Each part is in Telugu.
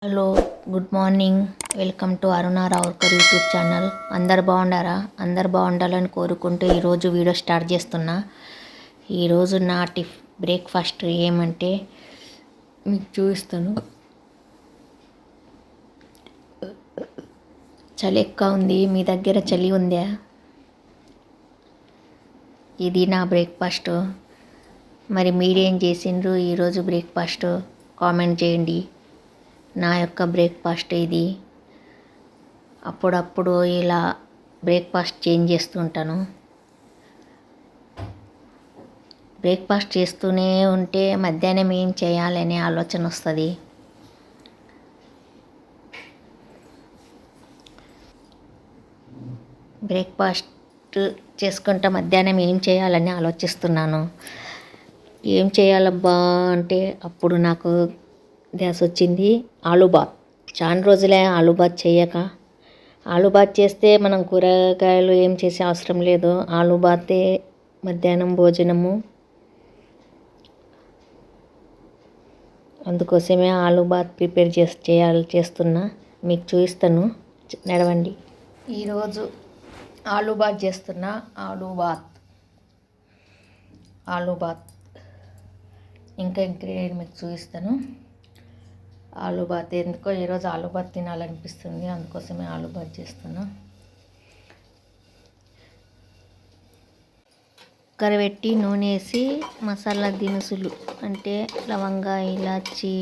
Hello, good morning. Welcome to Aruna Raokar YouTube channel. అందరు బాగుండారా? అందరు బాగుండాలని కోరుకుంటూ ఈరోజు వీడియో స్టార్ట్ చేస్తున్నా. ఈరోజు నా బ్రేక్ఫాస్ట్ ఏమంటే మీకు చూపిస్తాను. చలి ఎక్కువ ఉంది. మీ దగ్గర చలి ఉందా? ఇది నా బ్రేక్ఫాస్ట్. మరి మీరేం చేసిండ్రు ఈరోజు బ్రేక్ఫాస్ట్? కామెంట్ చేయండి. నా యొక్క బ్రేక్ఫాస్ట్ ఇది. అప్పుడప్పుడు ఇలా బ్రేక్ఫాస్ట్ చేంజ్ చేస్తూ ఉంటాను. బ్రేక్ఫాస్ట్ చేస్తూనే ఉంటే మధ్యాహ్నం ఏం చేయాలనే ఆలోచన వస్తుంది. బ్రేక్ఫాస్ట్ చేసుకుంటా మధ్యాహ్నం ఏం చేయాలని ఆలోచిస్తున్నాను. ఏం చేయాలబ్బా అంటే అప్పుడు నాకు ధ్యాస వచ్చింది ఆలూ బాత్. చాలా రోజులే ఆలూ బాత్ చేయక. ఆలూ బాత్ చేస్తే మనం కూరగాయలు ఏం చేసే అవసరం లేదు. ఆలూ బాతే మధ్యాహ్నం భోజనము. అందుకోసమే ఆలూ బాత్ ప్రిపేర్ చేస్తున్నా. మీకు చూపిస్తాను, నడవండి. ఈరోజు ఆలూ బాత్ చేస్తున్నా. ఆలూ బాత్ ఇంకా ఇంగ్రీడియంట్ మీకు చూపిస్తాను. ఆలూ బాత్ ఎందుకో ఈరోజు ఆలూ బాత్ తినాలనిపిస్తుంది. అందుకోసమే ఆలూ బాత్ చేస్తున్నా. కుక్కర్ పెట్టి నూనె వేసి మసాలా దినుసులు అంటే లవంగ, ఇలాచి,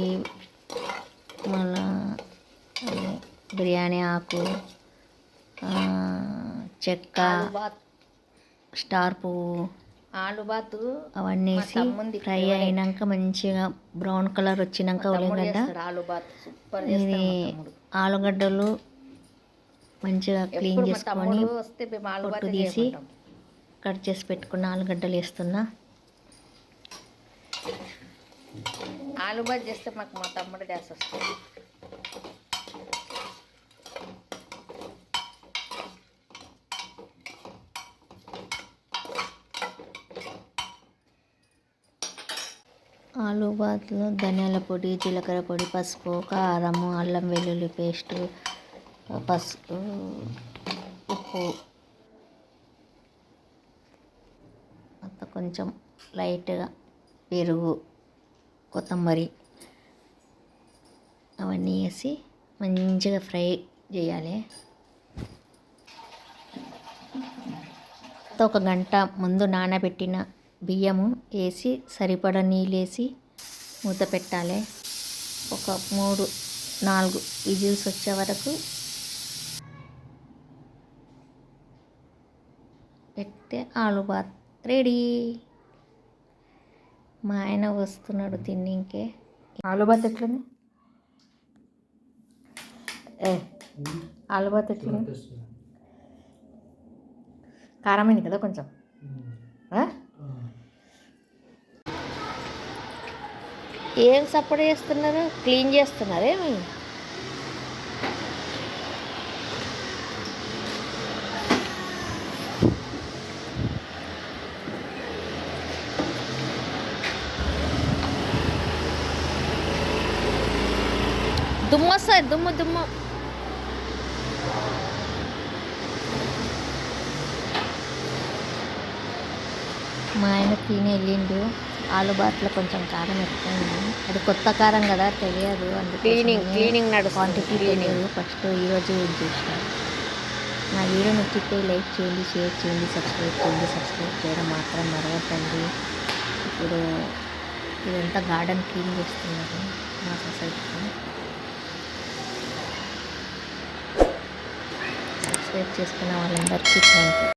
మళ్ళా బిర్యానీ ఆకు, చెక్క, స్టార్ పువ్వు, ఆలూ బాత్ అవన్నీ వేసి ఫ్రై అయినాక మంచిగా బ్రౌన్ కలర్ వచ్చినాక ఉల్లిగడ్డ, ఇది ఆలుగడ్డలు మంచిగా క్లీన్ చేసుకొని పొట్టు తీసి కట్ చేసి పెట్టుకున్న ఆలుగడ్డలు వేస్తున్నా. ఆలూ బాత్ చేస్తే మా తమ్ముడు డ్యాస్ వస్తుంది. ఆలూ బాత్లో ధనియాల పొడి, జీలకర్ర పొడి, పసుపు, కారము, అల్లం వెల్లుల్లి పేస్టు, పసుపు, ఉప్పు, అంత కొంచెం లైట్గా పెరుగు, కొత్తిమీర అవన్నీ వేసి మంచిగా ఫ్రై చేయాలి. ఒక గంట ముందు నానబెట్టిన బియ్యము వేసి సరిపడా నీళ్ళు వేసి మూత పెట్టాలి. ఒక 3-4 విజిల్స్ వచ్చే వరకు పెడితే ఆలూ బాత్ రెడీ. మా ఆయన వస్తున్నాడు తిన్నింకే. ఆలూ బాత్ ఎట్లుంది? ఆలూ బాత్ ఎట్లుంది? కారమైంది కదా కొంచెం. ఏం సపోర్ట్ చేస్తున్నారు? క్లీన్ చేస్తున్నారేమి? దుమ్ము వస్తుంది, దుమ్ము. మా ఆయన తిని వెళ్ళిండు. ఆలూ బాత్లో కొంచెం కారం ఎక్కువైంది. అది కొత్త కారం కదా, తెలియదు. అందుకే క్లీనింగ్ క్వాంటిటీ తెలియదు. ఫస్ట్ ఈరోజు యూజ్ చేసిన. నా వీడియో నచ్చితే లైక్ చేయండి, షేర్ చేయండి, సబ్స్క్రైబ్ చేయడం మాత్రం మరవద్దండి. ఇప్పుడు ఇదంతా గార్డెన్ క్లీన్ చేస్తున్నారు మా సొసైటీలో. సబ్స్క్రైబ్ చేసుకున్న వాళ్ళందరికీ థ్యాంక్ యూ.